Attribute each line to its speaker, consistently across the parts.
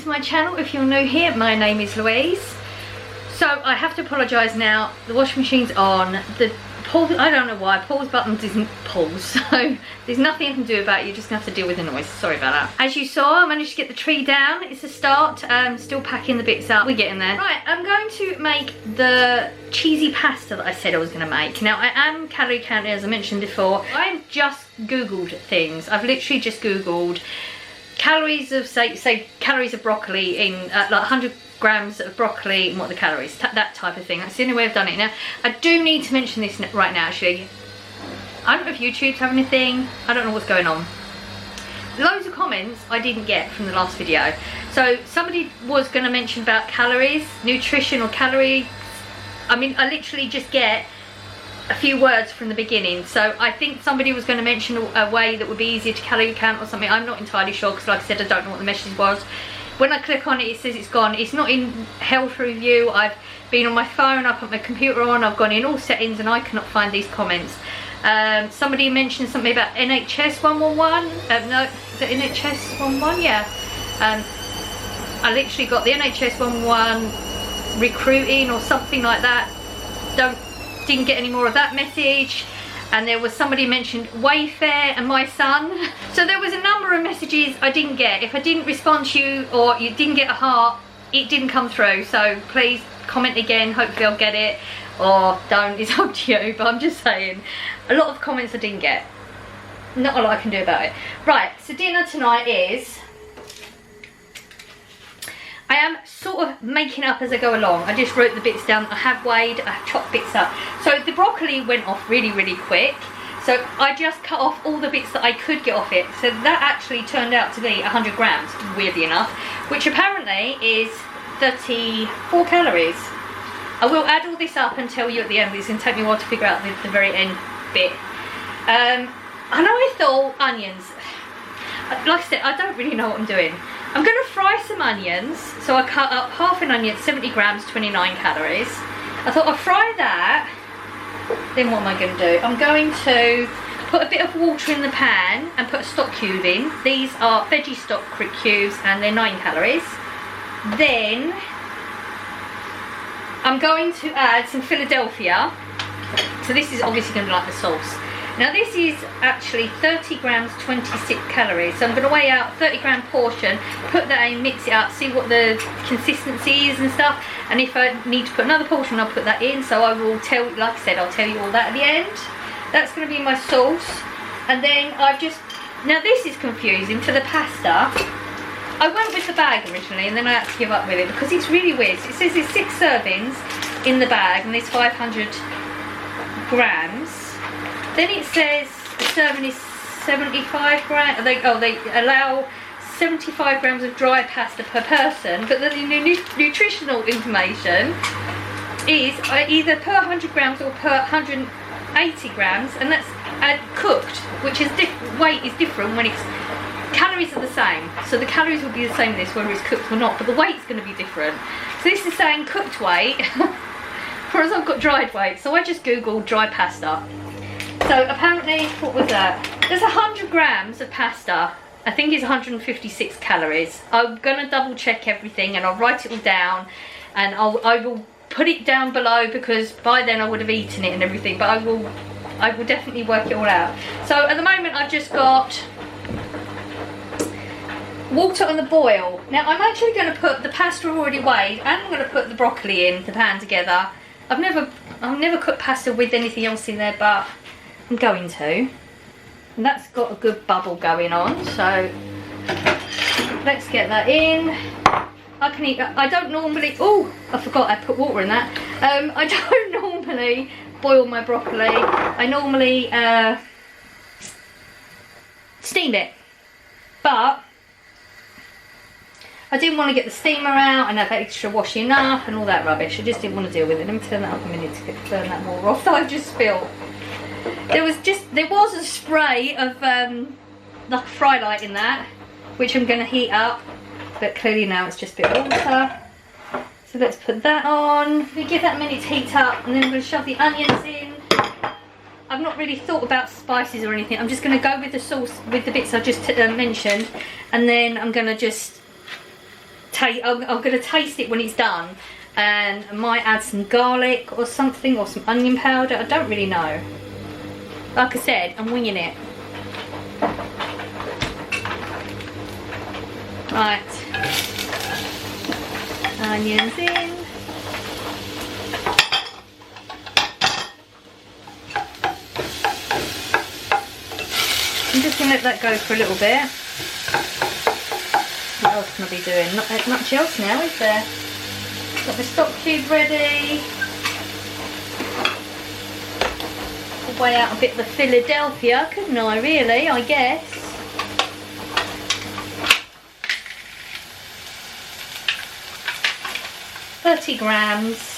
Speaker 1: to my channel. If you're new here, my name is Louise. So I have to apologise now. The washing machine's on. The pause, I don't know why, pause button doesn't pause. So there's nothing I can do about it. You're just going to have to deal with the noise. Sorry about that. As you saw, I managed to get the tree down. It's a start. Still packing the bits up. We're getting there. Right, I'm going to make the cheesy pasta that I said I was going to make. Now, I am calorie counting, as I mentioned before. I've just Googled things. I've literally just Googled calories of, say calories of broccoli in like 100 grams of broccoli and what the calories, that type of thing. That's the only way I've done it. Now, I do need to mention this right now, actually. I don't know if YouTube's having a thing. I don't know what's going on. Loads of comments I didn't get from the last video. So somebody was going to mention about calories, nutrition or calories. I mean, I literally just get a few words from the beginning. So I think somebody was going to mention a way that would be easier to calorie count or something. I'm not entirely sure because, like I said, I don't know what the message was. When I click on it, it says it's gone. It's not in health review. I've been on my phone, I put my computer on, I've gone in all settings and I cannot find these comments. Somebody mentioned something about NHS 111. No, is it NHS 111? Yeah. I literally got the NHS 111 recruiting or something like that. Didn't get any more of that message. And there was somebody mentioned Wayfair and my son. So there was a number of messages I didn't get. If I didn't respond to you or you didn't get a heart, it didn't come through. So please comment again, hopefully I'll get it. Or don't, it's up to you. But I'm just saying, a lot of comments I didn't get. Not a lot I can do about it. Right, so dinner tonight is, I am sort of making up as I go along. I just wrote the bits down. I have weighed, I have chopped bits up. So the broccoli went off really, really quick. So I just cut off all the bits that I could get off it. So that actually turned out to be 100 grams, weirdly enough, which apparently is 34 calories. I will add all this up and tell you at the end. It's going to take me a while to figure out the very end bit. And I thought onions. Like I said, I don't really know what I'm doing. I'm going to fry some onions. So I cut up half an onion, 70 grams, 29 calories. I thought I'll fry that. Then what am I going to do? I'm going to put a bit of water in the pan and put a stock cube in. These are veggie stock cubes and they're 9 calories. Then I'm going to add some Philadelphia. So this is obviously going to be like the sauce. Now this is actually 30 grams, 26 calories. So I'm going to weigh out 30 gram portion, put that in, mix it up, see what the consistency is and stuff. And if I need to put another portion, I'll put that in. So I will tell, like I said, I'll tell you all that at the end. That's going to be my sauce. And then I've just, now this is confusing for the pasta. I went with the bag originally and then I had to give up with it because it's really weird. So it says there's 6 servings in the bag and there's 500 grams. Then it says the serving is 75 grams. They allow 75 grams of dry pasta per person, but the nutritional information is either per 100 grams or per 180 grams, and that's cooked, which is weight is different when it's, calories are the same. So the calories will be the same in this, whether it's cooked or not, but the weight's going to be different. So this is saying cooked weight, whereas I've got dried weight. So I just googled dry pasta. So apparently, what was that? There's 100 grams of pasta. I think it's 156 calories. I'm gonna double check everything and I'll write it all down and I will put it down below because by then I would have eaten it and everything, but I will definitely work it all out. So at the moment I've just got water on the boil. Now I'm actually going to put the pasta already weighed and I'm going to put the broccoli in the pan together. I've never cooked pasta with anything else in there, but I'm going to. And that's got a good bubble going on, so let's get that in. I can eat, I don't normally, oh, I forgot I put water in that. I don't normally boil my broccoli. I normally steam it. But I didn't want to get the steamer out and have extra washing up and all that rubbish. I just didn't want to deal with it. Let me turn that up a minute to turn that more off that I just spilled. There was a spray of like a fry light in that, which I'm going to heat up, but clearly now it's just a bit of water. So let's put that on. We give that a minute to heat up, and then I'm going to shove the onions in. I've not really thought about spices or anything. I'm just going to go with the sauce, with the bits I just mentioned, and then I'm going to just I'm going to taste it when it's done, and I might add some garlic or something, or some onion powder. I don't really know. Like I said, I'm winging it. Right, onions in. I'm just going to let that go for a little bit. What else can I be doing? Not much else now, is there? Got the stock cube ready. I'll weigh out a bit of the Philadelphia, couldn't I, really, I guess. £30 grams.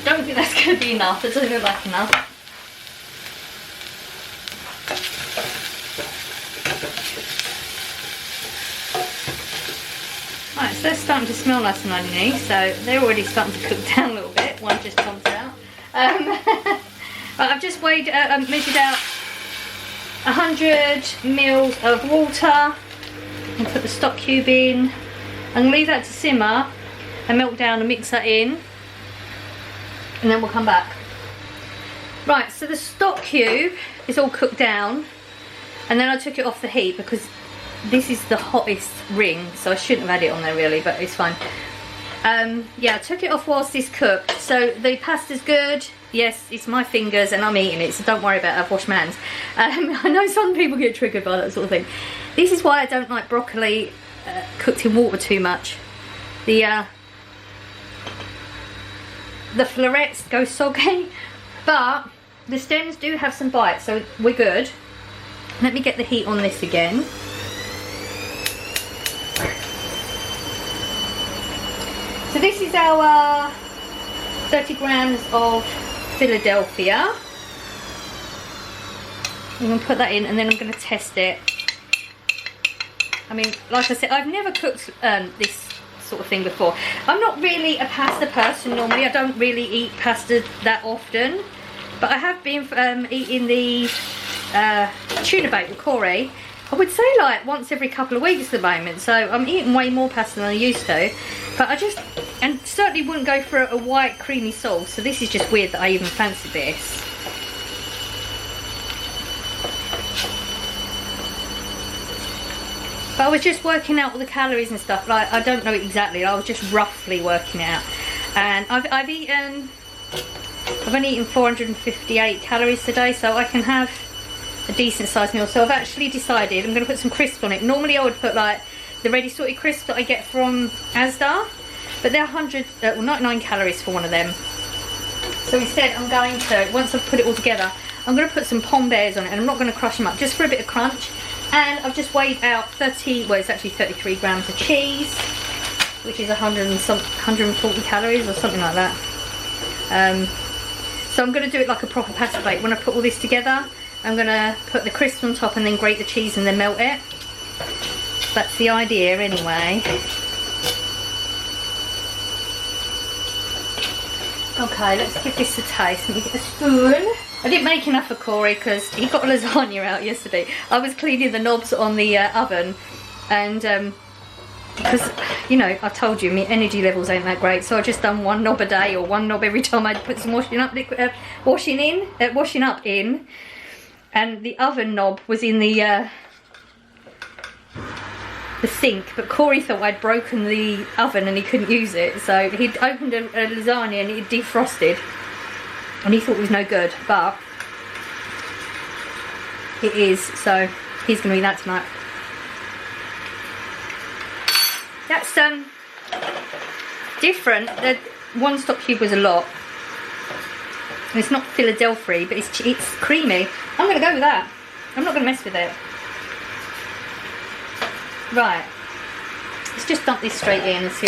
Speaker 1: I don't think that's going to be enough. It doesn't look like enough. Right, so they're starting to smell nice and oniony, so they're already starting to cook down a little bit. One just comes out. I've just measured out 100 mils of water and put the stock cube in. I'm going to leave that to simmer and melt down and mix that in, and then we'll come back. Right, so the stock cube is all cooked down, and then I took it off the heat because this is the hottest ring, so I shouldn't have had it on there really, but it's fine. Yeah, I took it off whilst this cooked. So the pasta's good. Yes, it's my fingers and I'm eating it, so don't worry about it. I've washed my hands. I know some people get triggered by that sort of thing. This is why I don't like broccoli cooked in water too much. The florets go soggy, but the stems do have some bite, so we're good. Let me get the heat on this again. So this is our 30 grams of Philadelphia. I'm going to put that in, and then I'm going to test it. I mean, like I said, I've never cooked this sort of thing before. I'm not really a pasta person normally. I don't really eat pasta that often, but I have been eating the tuna bake with Corey. I would say like once every couple of weeks at the moment, so I'm eating way more pasta than I used to. But I just, and certainly wouldn't go for a white creamy sauce, so this is just weird that I even fancy this. But I was just working out all the calories and stuff, like I don't know exactly, I was just roughly working it out. And I've only eaten 458 calories today, so I can have a decent sized meal. So I've actually decided I'm going to put some crisps on it. Normally I would put like the ready sorted crisps that I get from Asda, but they're 99 calories for one of them. So instead I'm going to, once I've put it all together, I'm going to put some Pom Bears on it, and I'm not going to crush them up, just for a bit of crunch. And I've just weighed out it's actually 33 grams of cheese, which is 140 calories or something like that. So I'm going to do it like a proper pasta bake. When I put all this together, I'm going to put the crisps on top and then grate the cheese and then melt it. That's the idea anyway. Okay, let's give this a taste. Let me get a spoon. I didn't make enough for Corey because he got lasagna out yesterday. I was cleaning the knobs on the oven, and because, you know, I told you my energy levels ain't that great, so I just done one knob a day, or one knob every time I put some washing up in, and the oven knob was in the sink, but Corey thought I'd broken the oven and he couldn't use it, so he'd opened a lasagna and it defrosted, and he thought it was no good, but it is, so he's going to eat that tonight. That's different. The one stock cube was a lot. And it's not Philadelphia, but it's creamy. I'm going to go with that. I'm not going to mess with it. Right. Let's just dump this straight in and see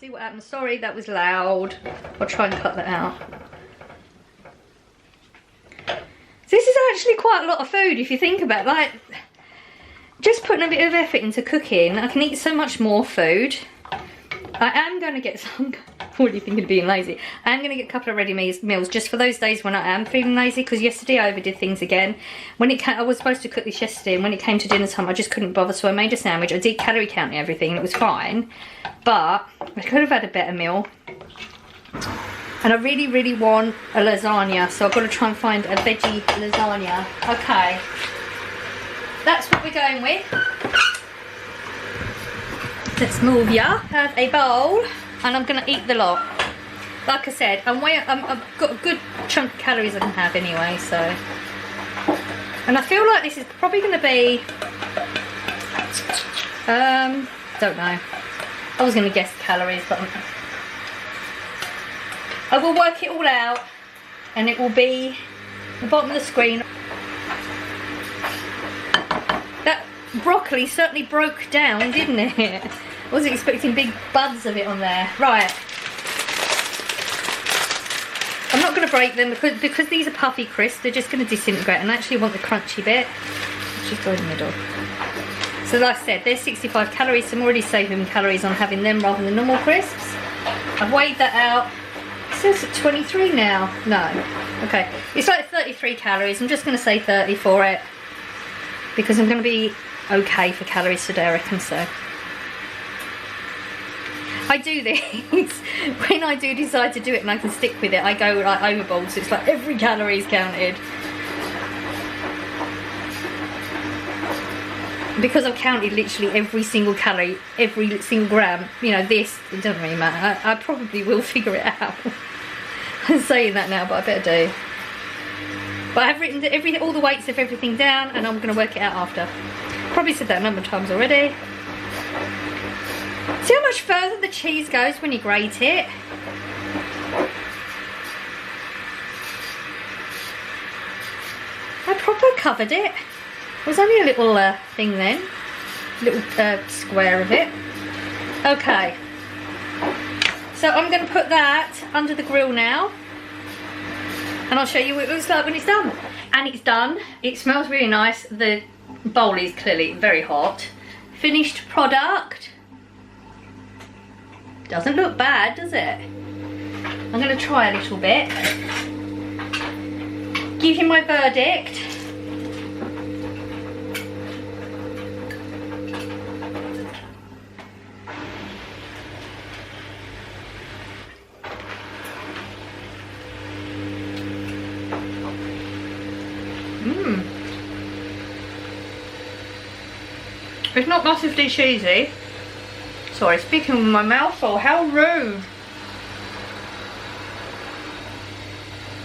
Speaker 1: what happens. Sorry, that was loud. I'll try and cut that out. This is actually quite a lot of food if you think about it. Like, just putting a bit of effort into cooking. I can eat so much more food. I am going to get some, already thinking of being lazy, I am going to get a couple of ready meals just for those days when I am feeling lazy, because yesterday I overdid things again. When it came, I was supposed to cook this yesterday, and when it came to dinner time I just couldn't bother, so I made a sandwich. I did calorie count and everything and it was fine, but I could have had a better meal. And I really, really want a lasagna, so I've got to try and find a veggie lasagna. Okay, that's what we're going with. Let's move ya. Have a bowl, and I'm gonna eat the lot. Like I said, I've got a good chunk of calories I can have anyway, so. And I feel like this is probably gonna be, don't know. I was gonna guess calories, but I will work it all out, and it will be the bottom of the screen. That broccoli certainly broke down, didn't it? I wasn't expecting big buds of it on there. Right. I'm not going to break them because these are puffy crisps. They're just going to disintegrate, and I actually want the crunchy bit. Just go in the middle. So like I said, there's 65 calories, so I'm already saving calories on having them rather than normal crisps. I've weighed that out. It says 23 now. No. Okay. It's like 33 calories. I'm just going to say 30 for it, because I'm going to be okay for calories today, I reckon. So I do this when I do decide to do it and I can stick with it, I go like overboard, so it's like every calorie is counted. Because I've counted literally every single calorie, every single gram, you know, this, it doesn't really matter. I probably will figure it out. I'm saying that now, but I better do. But I've written all the weights of everything down, and I'm going to work it out after. Probably said that a number of times already. See how much further the cheese goes when you grate it? I proper covered it. It was only a little thing then. Little square of it. Okay. So I'm going to put that under the grill now. And I'll show you what it looks like when it's done. And it's done. It smells really nice. The bowl is clearly very hot. Finished product. Doesn't look bad, does it? I'm going to try a little bit. Give you my verdict. It's not massively cheesy. Sorry, speaking with my mouth full, how rude.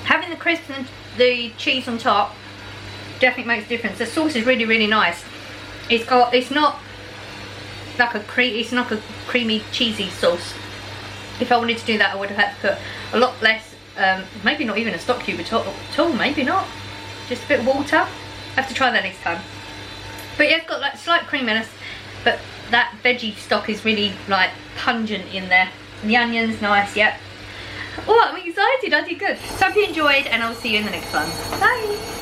Speaker 1: Having the crisp and the cheese on top definitely makes a difference. The sauce is really, really nice. It's not like a creamy, cheesy sauce. If I wanted to do that, I would have had to put a lot less, maybe not even a stock cube at all, maybe not. Just a bit of water. I have to try that next time. But yeah, it's got like slight creaminess, but that veggie stock is really like pungent in there. And the onion's nice, yep. Oh, I'm excited, I did good. So I hope you enjoyed, and I'll see you in the next one. Bye!